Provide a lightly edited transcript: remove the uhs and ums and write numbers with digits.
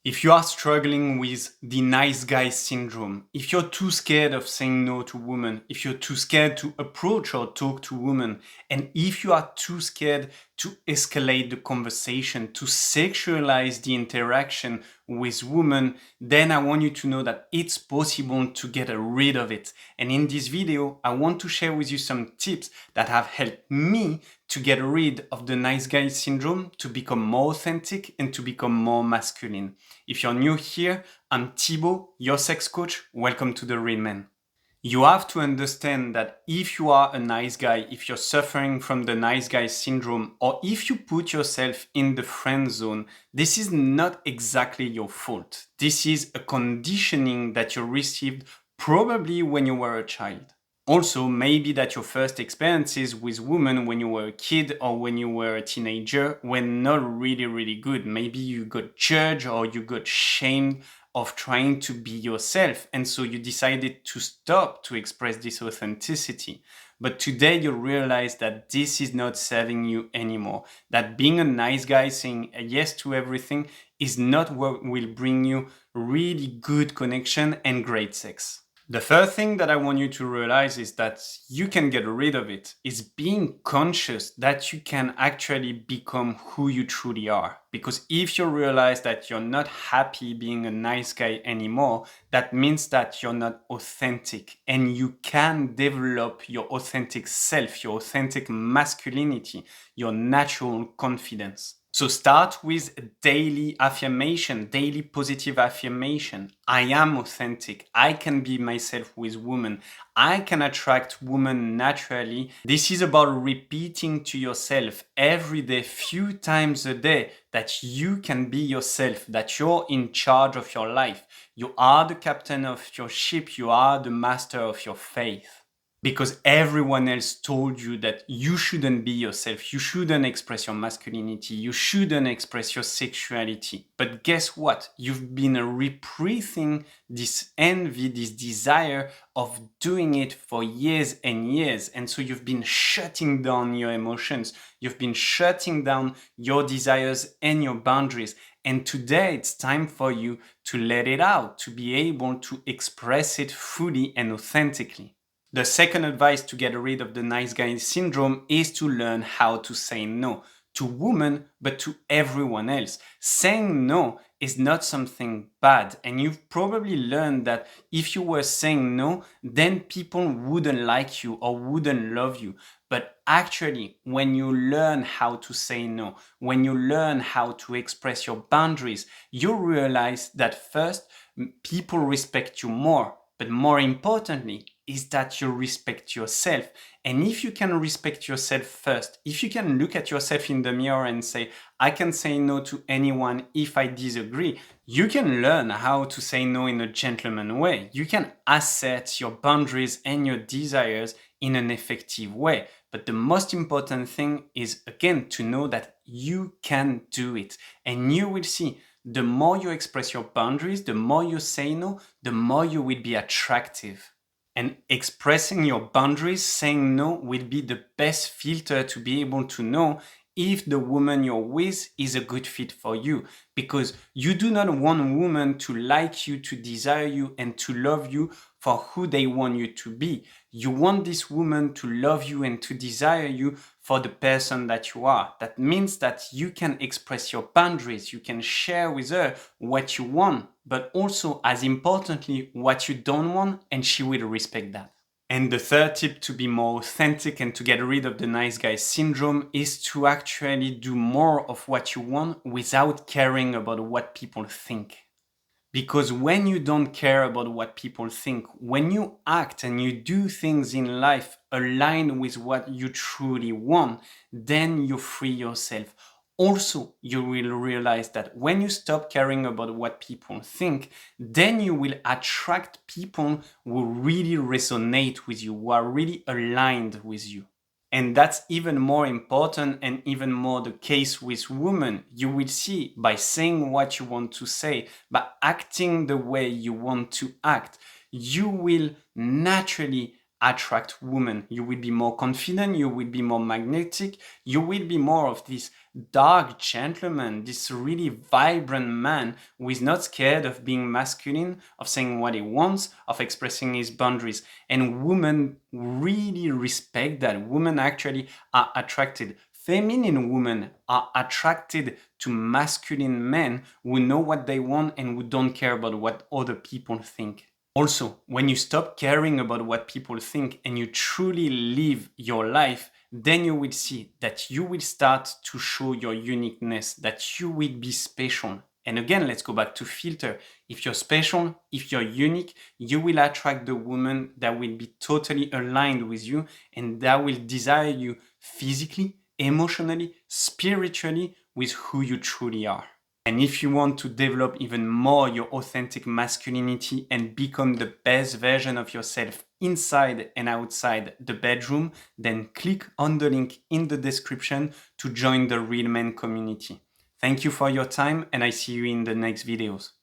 If you are struggling with the nice guy syndrome, if you're too scared of saying no to women, if you're too scared to approach or talk to women, and if you are too scared to escalate the conversation, to sexualize the interaction with women, then I want you to know that it's possible to get rid of it. And in this video, I want to share with you some tips that have helped me to get rid of the nice guy syndrome, to become more authentic and to become more masculine. If you're new here, I'm Thibaut, your sex coach. Welcome to The Real Man. You have to understand that if you are a nice guy, if you're suffering from the nice guy syndrome, or if you put yourself in the friend zone, this is not exactly your fault. This is a conditioning that you received probably when you were a child. Also, maybe that your first experiences with women when you were a kid or when you were a teenager were not really good. Maybe you got judged or you got shamed of trying to be yourself, and so you decided to stop to express this authenticity. But today you realize that this is not serving you anymore. That being a nice guy, saying yes to everything, is not what will bring you really good connection and great sex. The first thing that I want you to realize is that you can get rid of it, is being conscious that you can actually become who you truly are. Because if you realize that you're not happy being a nice guy anymore, that means that you're not authentic, and you can develop your authentic self, your authentic masculinity, your natural confidence. So start with daily affirmation, daily positive affirmation. I am authentic. I can be myself with women. I can attract women naturally. This is about repeating to yourself every day, few times a day, that you can be yourself, that you're in charge of your life. You are the captain of your ship. You are the master of your faith. Because everyone else told you that you shouldn't be yourself, you shouldn't express your masculinity, you shouldn't express your sexuality. But guess what? You've been repressing this envy, this desire of doing it for years and years. And so you've been shutting down your emotions, you've been shutting down your desires and your boundaries. And today it's time for you to let it out, to be able to express it fully and authentically. The second advice to get rid of the nice guy syndrome is to learn how to say no to women, but to everyone else. Saying no is not something bad, and you've probably learned that if you were saying no, then people wouldn't like you or wouldn't love you. But actually, when you learn how to say no, when you learn how to express your boundaries, you realize that first, people respect you more. But more importantly, is that you respect yourself. And if you can respect yourself first, if you can look at yourself in the mirror and say, I can say no to anyone if I disagree, you can learn how to say no in a gentleman way. You can assert your boundaries and your desires in an effective way. But the most important thing is, again, to know that you can do it. And you will see, the more you express your boundaries, the more you say no, the more you will be attractive. And expressing your boundaries, saying no, will be the best filter to be able to know if the woman you're with is a good fit for you. Because you do not want a woman to like you, to desire you, and to love you for who they want you to be. You want this woman to love you and to desire you for the person that you are. That means that you can express your boundaries, you can share with her what you want, but also, as importantly, what you don't want, and she will respect that. And the third tip to be more authentic and to get rid of the nice guy syndrome is to actually do more of what you want without caring about what people think. Because when you don't care about what people think, when you act and you do things in life aligned with what you truly want, then you free yourself. Also, you will realize that when you stop caring about what people think, then you will attract people who really resonate with you, who are really aligned with you. And that's even more important and even more the case with women. You will see, by saying what you want to say, by acting the way you want to act, you will naturally attract women. You will be more confident, you will be more magnetic, you will be more of this dark gentleman, this really vibrant man who is not scared of being masculine, of saying what he wants, of expressing his boundaries. And women really respect that. Women actually are attracted. Feminine women are attracted to masculine men who know what they want and who don't care about what other people think. Also, when you stop caring about what people think and you truly live your life, then you will see that you will start to show your uniqueness, that you will be special. And again, let's go back to filter. If you're special, if you're unique, you will attract the woman that will be totally aligned with you and that will desire you physically, emotionally, spiritually with who you truly are. And if you want to develop even more your authentic masculinity and become the best version of yourself inside and outside the bedroom, then click on the link in the description to join the Real Men community. Thank you for your time and I see you in the next videos.